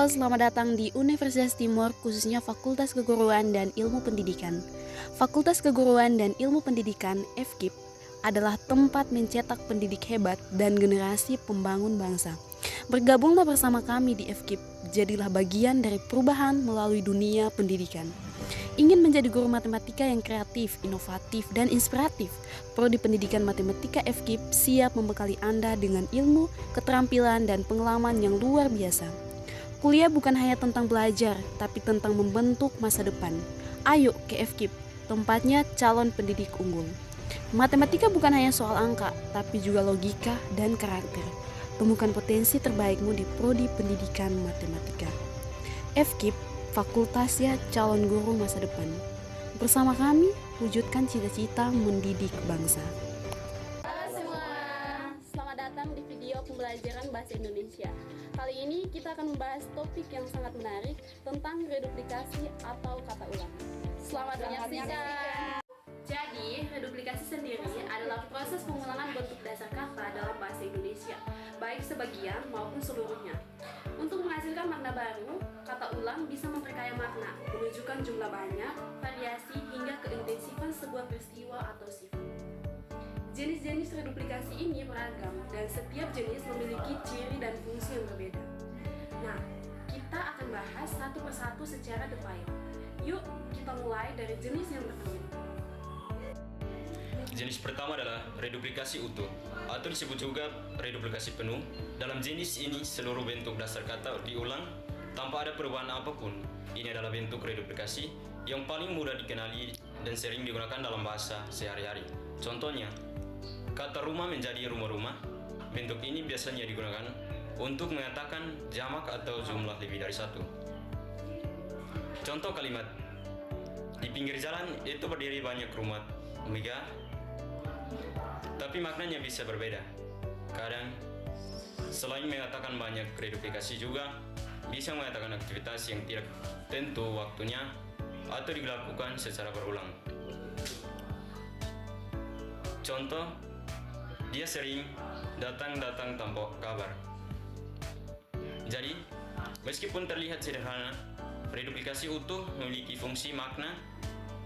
Halo, selamat datang di Universitas Timur, khususnya Fakultas Keguruan dan Ilmu Pendidikan. Fakultas Keguruan dan Ilmu Pendidikan (FKIP) adalah tempat mencetak pendidik hebat dan generasi pembangun bangsa. Bergabunglah bersama kami di FKIP, jadilah bagian dari perubahan melalui dunia pendidikan. Ingin menjadi guru matematika yang kreatif, inovatif, dan inspiratif? Prodi Pendidikan Matematika FKIP siap membekali Anda dengan ilmu, keterampilan, dan pengalaman yang luar biasa. Kuliah bukan hanya tentang belajar, tapi tentang membentuk masa depan. Ayo ke FKIP, tempatnya calon pendidik unggul. Matematika bukan hanya soal angka, tapi juga logika dan karakter. Temukan potensi terbaikmu di Prodi Pendidikan Matematika. FKIP, fakultasnya calon guru masa depan. Bersama kami, wujudkan cita-cita mendidik bangsa. Halo semua, selamat datang di video pembelajaran Bahasa Indonesia. Kali ini kita akan membahas topik yang sangat menarik tentang reduplikasi atau kata ulang. Selamat menyaksikan. Jadi, reduplikasi sendiri adalah proses pengulangan bentuk dasar kata dalam bahasa Indonesia, baik sebagian maupun seluruhnya. Untuk menghasilkan makna baru, kata ulang bisa memperkaya makna, menunjukkan jumlah banyak, variasi, hingga keintensifan sebuah peristiwa atau sifat. Jenis-jenis reduplikasi ini beragam dan setiap jenis memiliki ciri dan fungsi yang berbeda. Nah, kita akan bahas satu persatu secara detail. Yuk, kita mulai dari jenis yang pertama. Jenis pertama adalah reduplikasi utuh, atau disebut juga reduplikasi penuh. Dalam jenis ini, seluruh bentuk dasar kata diulang tanpa ada perubahan apapun. Ini adalah bentuk reduplikasi yang paling mudah dikenali dan sering digunakan dalam bahasa sehari-hari. Contohnya, kata rumah menjadi rumah-rumah. Bentuk ini biasanya digunakan untuk mengatakan jamak atau jumlah lebih dari satu. Contoh kalimat, di pinggir jalan itu berdiri banyak rumah megah, tapi maknanya bisa berbeda. Kadang, selain mengatakan banyak reduplikasi juga bisa mengatakan aktivitas yang tidak tentu waktunya atau dilakukan secara berulang. Contoh, dia sering datang tanpa kabar. Jadi, meskipun terlihat sederhana, reduplikasi utuh memiliki fungsi makna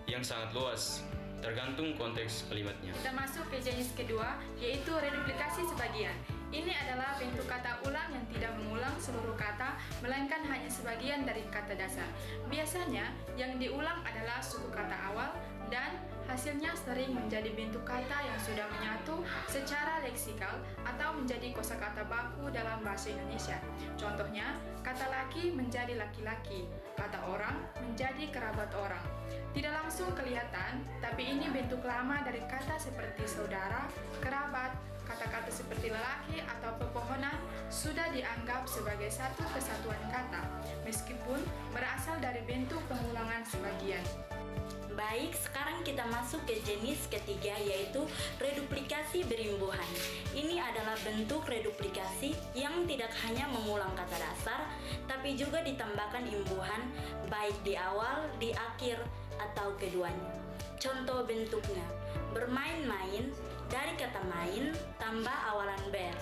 yang sangat luas, tergantung konteks kalimatnya. Kita masuk ke jenis kedua, yaitu reduplikasi sebagian. Ini adalah bentuk kata ulang yang tidak mengulang seluruh kata, melainkan hanya sebagian dari kata dasar. Biasanya, yang diulang adalah suku kata awal, dan hasilnya sering menjadi bentuk kata yang sudah menyatu secara leksikal atau menjadi kosakata baku dalam bahasa Indonesia. Contohnya, kata laki menjadi laki-laki, kata orang menjadi kerabat orang. Tidak langsung kelihatan, tapi ini bentuk lama dari kata seperti saudara, kerabat. Kata-kata seperti lelaki atau pepohonan sudah dianggap sebagai satu kesatuan kata, meskipun berasal dari bentuk pengulangan sebagian. Baik, sekarang kita masuk ke jenis ketiga, yaitu reduplikasi berimbuhan. Ini adalah bentuk reduplikasi yang tidak hanya mengulang kata dasar, tapi juga ditambahkan imbuhan baik di awal, di akhir, atau keduanya. Contoh bentuknya, bermain-main, dari kata main tambah awalan ber.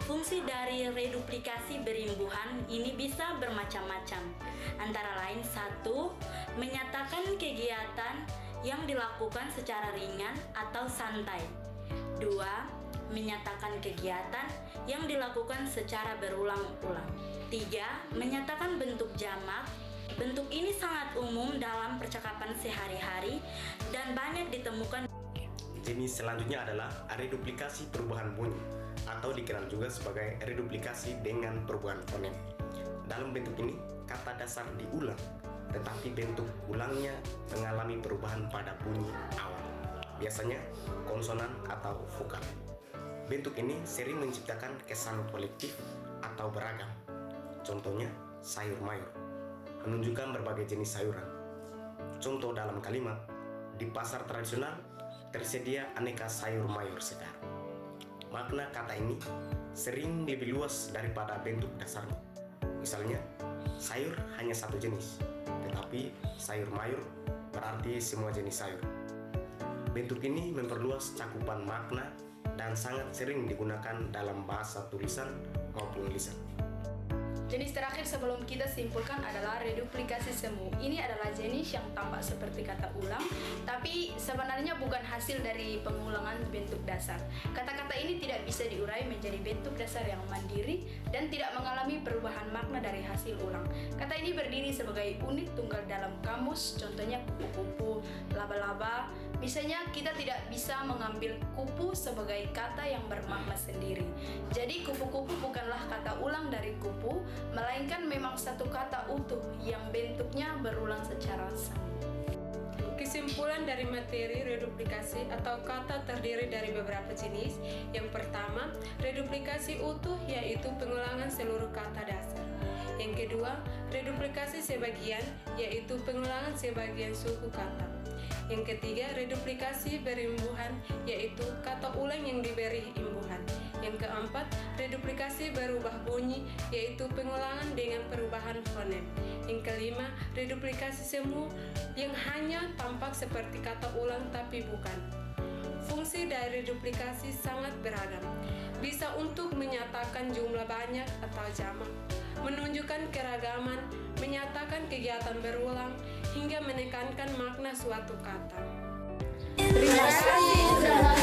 Fungsi dari reduplikasi berimbuhan ini bisa bermacam-macam. Antara lain, 1. Menyatakan kegiatan yang dilakukan secara ringan atau santai. 2. Menyatakan kegiatan yang dilakukan secara berulang-ulang. 3. Menyatakan bentuk jamak. Bentuk ini sangat umum dalam percakapan sehari-hari dan banyak ditemukan. Jenis selanjutnya adalah reduplikasi perubahan bunyi, atau dikenal juga sebagai reduplikasi dengan perubahan fonem. Dalam bentuk ini, kata dasar diulang, tetapi bentuk ulangnya mengalami perubahan pada bunyi awal, biasanya konsonan atau vokal. Bentuk ini sering menciptakan kesan kolektif atau beragam. Contohnya, sayur mayur, menunjukkan berbagai jenis sayuran. Contoh dalam kalimat, di pasar tradisional tersedia aneka sayur mayur segar. Makna kata ini sering lebih luas daripada bentuk dasarnya. Misalnya, sayur hanya satu jenis, tetapi sayur mayur berarti semua jenis sayur. Bentuk ini memperluas cakupan makna dan sangat sering digunakan dalam bahasa tulisan maupun lisan. Jenis terakhir sebelum kita simpulkan adalah reduplikasi semu. Ini adalah jenis yang tampak seperti kata ulang, tapi sebenarnya bukan hasil dari pengulangan bentuk dasar. Kata-kata ini tidak bisa diurai menjadi bentuk dasar yang mandiri dan tidak mengalami perubahan makna dari hasil ulang. Kata ini berdiri sebagai unit tunggal dalam kamus, contohnya kupu-kupu, laba-laba. Misalnya kita tidak bisa mengambil kupu sebagai kata yang bermakna sendiri. Jadi kupu-kupu bukanlah kata ulang dari kupu, melainkan memang satu kata utuh yang bentuknya berulang secara sama. Kesimpulan dari materi reduplikasi atau kata terdiri dari beberapa jenis. Yang pertama, reduplikasi utuh yaitu pengulangan seluruh kata dasar. Yang kedua, reduplikasi sebagian yaitu pengulangan sebagian suku kata. Yang ketiga, reduplikasi berimbuhan yaitu kata ulang yang diberi imbuhan. Yang keempat, reduplikasi berubah bunyi yaitu pengulangan dengan perubahan fonem. Yang kelima, reduplikasi semu yang hanya tampak seperti kata ulang tapi bukan. Fungsi dari reduplikasi sangat beragam. Bisa untuk menyatakan jumlah banyak atau jamak, menunjukkan keragaman, menyatakan kegiatan berulang, hingga menekankan makna suatu kata. Terima kasih sudah